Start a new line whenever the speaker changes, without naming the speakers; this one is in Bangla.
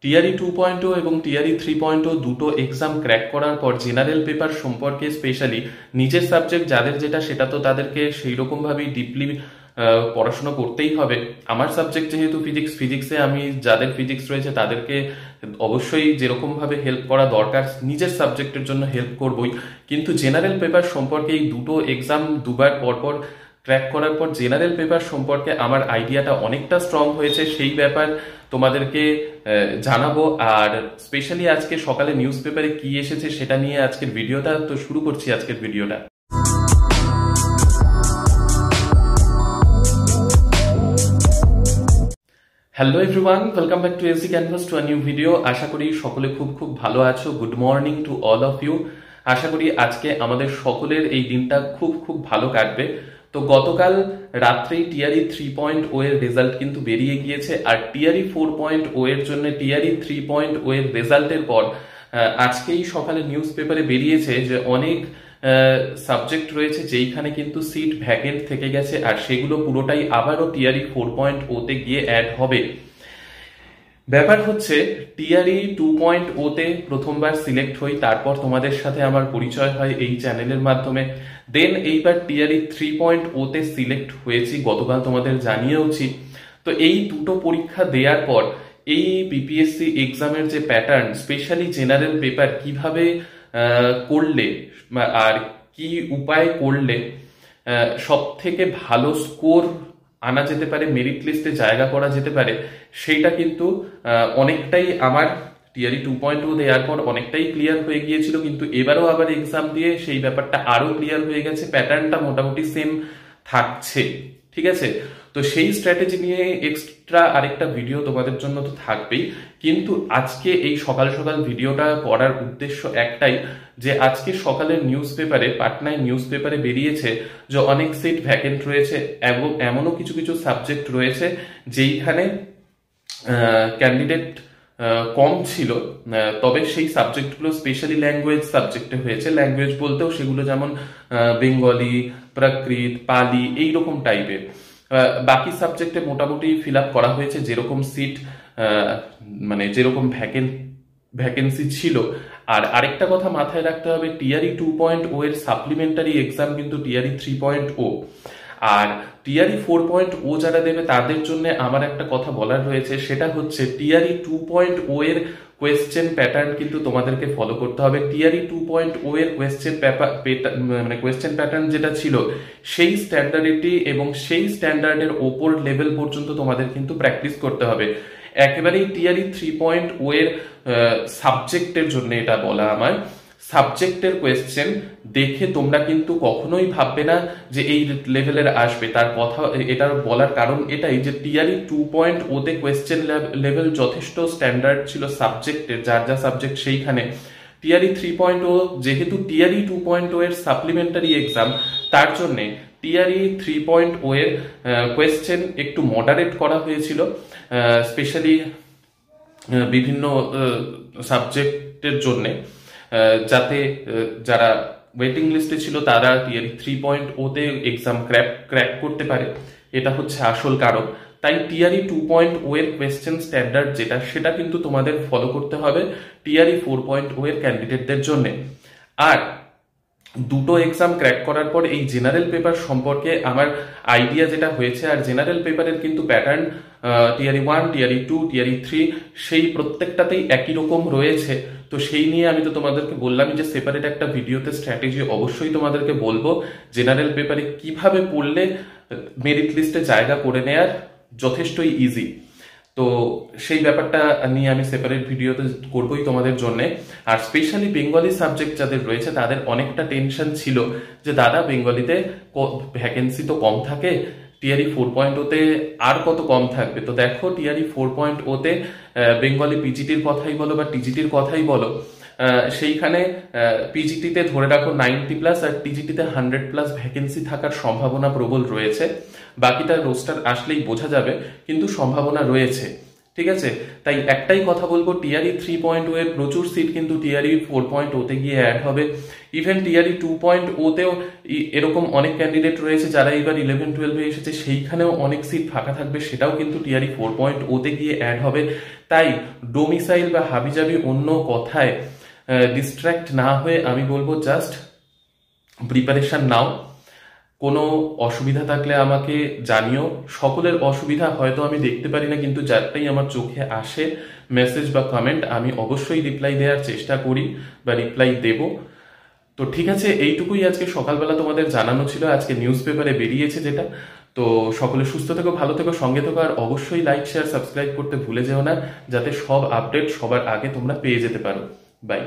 টিআরই 2.0 এবং টিআরই 3.0 দুটো এক্সাম ক্র্যাক করার পর জেনারেল পেপার সম্পর্কে স্পেশালি নিজের সাবজেক্ট যাদের যেটা সেটা তো তাদেরকে সেই রকমভাবেই ডিপলি পড়াশোনা করতেই হবে। আমার সাবজেক্ট যেহেতু ফিজিক্সে আমি যাদের ফিজিক্স রয়েছে তাদেরকে অবশ্যই যেরকমভাবে হেল্প করা দরকার নিজের সাবজেক্টের জন্য হেল্প করবই, কিন্তু জেনারেল পেপার সম্পর্কে এই দুটো এক্সাম দুবার পরপর ক্র্যাক করার পর জেনারেল পেপার সম্পর্কে আমার আইডিয়াটা অনেকটা স্ট্রং হয়েছে, সেই ব্যাপার তোমাদেরকে জানাবো। আর স্পেশালি আজকে সকালে নিউজ পেপারে কি এসেছে সেটা নিয়ে আজকের ভিডিওটা, তো শুরু করছি আজকের ভিডিওটা। Hello everyone, welcome back to AC canvas to a new video. আশা করি সকলে খুব খুব ভালো আছো। Good morning to all of you. আশা করি আজকে আমাদের সকলের এই দিনটা খুব খুব ভালো কাটবে। তো গতকাল রাত্রেই টিআরই 3.0 এর রেজাল্ট কিন্তু বেরিয়ে গিয়েছে, আর টিআরই 4.0 এর জন্য টিআরই 3.0 এর রেজাল্টের পর আজকেই সকালে নিউজ পেপারে বেরিয়েছে যে অনেক সাবজেক্ট রয়েছে যেইখানে কিন্তু সিট ভ্যাকেন্ট থেকে গেছে, আর সেগুলো পুরোটাই আবারও টিআরই 4.0 তে গিয়ে অ্যাড হবে। ব্যাপার হচ্ছে টিআরই 2.0 তে প্রথমবার সিলেক্ট হই, তারপর তোমাদের সাথে আমার পরিচয় হয় এই চ্যানেলের মাধ্যমে। দেন এইবার টিআরই 3.0 তে সিলেক্ট হয়েছি, গতকাল তোমাদের জানিয়েওছি। তো এই দুটো পরীক্ষা দেওয়ার পর এই বিপিএসসি এক্সামের যে প্যাটার্ন, স্পেশালি জেনারেল পেপার কিভাবে করলে আর কি উপায় করলে সব থেকে ভালো স্কোর আনা যেতে পারে, মেরিট লিস্টে জায়গা করা যেতে পারে, সেইটা কিন্তু অনেকটাই আমার টিআরই 2.0 দেওয়ার পর অনেকটাই ক্লিয়ার হয়ে গিয়েছিল, কিন্তু এবারও আবার এক্সাম দিয়ে সেই ব্যাপারটা আরো ক্লিয়ার হয়ে গেছে। প্যাটার্নটা মোটামুটি সেম থাকছে, ঠিক আছে। তো সেই স্ট্র্যাটেজি নিয়ে এক্সট্রা আরেকটা ভিডিও তোমাদের জন্য তো থাকবেই, কিন্তু আজকে এই সকাল সকাল ভিডিওটা করার উদ্দেশ্য একটাই, যে আজকে সকালের নিউজ পেপারে, পাটনায় নিউজ পেপারে বেরিয়েছে যে অনেক সিট ভ্যাকেন্ট রয়েছে এবং এমনও কিছু কিছু সাবজেক্ট রয়েছে যেইখানে ক্যান্ডিডেট কম ছিল, তবে সেই সাবজেক্টগুলো স্পেশালি ল্যাঙ্গুয়েজ সাবজেক্টে হয়েছে। ল্যাঙ্গুয়েজ বলতেও সেগুলো যেমন বেঙ্গলি, প্রাকৃত, পালি এইরকম টাইপের। বাকি সাবজেক্টে মোটামুটি ফিল আপ করা হয়েছে যেরকম সিট, মানে যেরকম ভ্যাকেন্সি ছিল। আর আরেকটা কথা মাথায় রাখতে হবে, টিআরই 2.0 এর সাপ্লিমেন্টারি এক্সাম কিন্তু টিআরই 3.0, আর টিআরই 4.0 যারা দেবে তাদের জন্য আমার একটা কথা বলার রয়েছে, সেটা হচ্ছে টিআরই 2.0 এর কোয়েশ্চেন প্যাটার্ন কিন্তু তোমাদেরকে ফলো করতে হবে। টিআরই 2.0 এর কোয়েশ্চেন প্যাটার্ন যেটা ছিল সেই স্ট্যান্ডার্ডিটি এবং সেই স্ট্যান্ডার্ডের ওপর লেভেল পর্যন্ত তোমাদের কিন্তু প্র্যাকটিস করতে হবে। একেবারেই টিআরই 3.0 এর সাবজেক্টের জন্য এটা বলা আমার, সাবজেক্টের কোয়েশ্চেন দেখে তোমরা কিন্তু কখনোই ভাববে না যে এই লেভেলের আসবে। তার কথা এটা বলার কারণ এটাই যে টিআরই 2.0 তে কোয়েশ্চেন লেভেল যথেষ্ট স্ট্যান্ডার্ড ছিল সাবজেক্টের, যার যা সাবজেক্ট সেইখানে। টিআরই 3.0 যেহেতু টিআরই 2.0 এর সাপ্লিমেন্টারি এক্সাম, তার জন্য টিআরই 3.0 এর কোয়েশ্চেন একটু মডারেট করা হয়েছিল, স্পেশালি বিভিন্ন সাবজেক্টের জন্য, যাতে যারা ওয়েটিং লিস্টে ছিল তারা টিআরই 3.0 তে এক্সাম ক্র্যাক করতে পারে। এটা হচ্ছে আসল কারণ। তাই টিআরই 2.0 এর কোয়েশ্চেন স্ট্যান্ডার্ড যেটা, সেটা কিন্তু তোমাদের ফলো করতে হবে টিআরই 4.0 এর ক্যান্ডিডেটদের জন্য। আর দুটো এক্সাম ক্র্যাক করার পর এই জেনারেল পেপার সম্পর্কে আমার আইডিয়া যেটা হয়েছে, আর জেনারেল পেপারের কিন্তু প্যাটার্ন টিআরই 1, টিআরই 2, টিআরই 3 সেই প্রত্যেকটাতেই একই রকম রয়েছে। তো সেই নিয়ে আমি তো তোমাদেরকে বললামই যে সেপারেট একটা ভিডিওতে স্ট্র্যাটেজি অবশ্যই তোমাদেরকে বলবো, জেনারেল পেপারে কিভাবে পড়লে মেরিট লিস্টে জায়গা করে নেয়ার যথেষ্টই ইজি। তো সেই ব্যাপারটা নিয়ে আমি সেপারেট ভিডিওতে করবোই তোমাদের জন্য। আর স্পেশালি বেঙ্গলি সাবজেক্ট যাদের রয়েছে তাদের অনেকটা টেনশন ছিল যে দাদা বেঙ্গলিতে ভ্যাকেন্সি তো কম থাকে, টিআরই 4.0 তে আর কত কম থাকবে। তো দেখো টিআরই 4.0 তে বেঙ্গলি পিজিটির কথাই বলো বা টিজিটির কথাই বলো, সেইখানে পিজিটিতে ধরে রাখো 90+ আর টিজিটিতে 100+ ভ্যাকেন্সি থাকার সম্ভাবনা প্রবল রয়েছে। বাকিটা রোস্টার আসলেই বোঝা যাবে, কিন্তু সম্ভাবনা রয়েছে। ঠিক আছে, তাই একটাই কথা বলবো, টিআরই 3.0 এর প্রচুর সিট কিন্তু টিআরই 4.0 তে গিয়ে অ্যাড হবে। ইভেন টিআরই 2.0 তেও এরকম অনেক ক্যান্ডিডেট রয়েছে যারা এবার 11-12 এসেছে, সেইখানেও অনেক সিট ফাঁকা থাকবে, সেটাও কিন্তু টিআরই 4.0 তে গিয়ে অ্যাড হবে। তাই ডোমিসাইল বা হাবিজাবি অন্য কথায় ডিস্ট্র্যাক্ট না হয়ে আমি বলবো জাস্ট প্রিপারেশন নাও। কোনো অসুবিধা থাকলে আমাকে জানিও। সকলের অসুবিধা হয়তো আমি দেখতে পারি না, কিন্তু যারটাই আমার চোখে আসে মেসেজ বা কমেন্ট, আমি অবশ্যই রিপ্লাই দেওয়ার চেষ্টা করি বা রিপ্লাই দেব। তো ঠিক আছে, এইটুকুই আজকে সকালবেলা তোমাদের জানানো ছিল, আজকে নিউজ পেপারে বেরিয়েছে যেটা। তো সকলে সুস্থ থেকো, ভালো থেকো, সঙ্গে থেকো, আর অবশ্যই লাইক শেয়ার সাবস্ক্রাইব করতে ভুলে যেও না, যাতে সব আপডেট সবার আগে তোমরা পেয়ে যেতে পারো। বাই।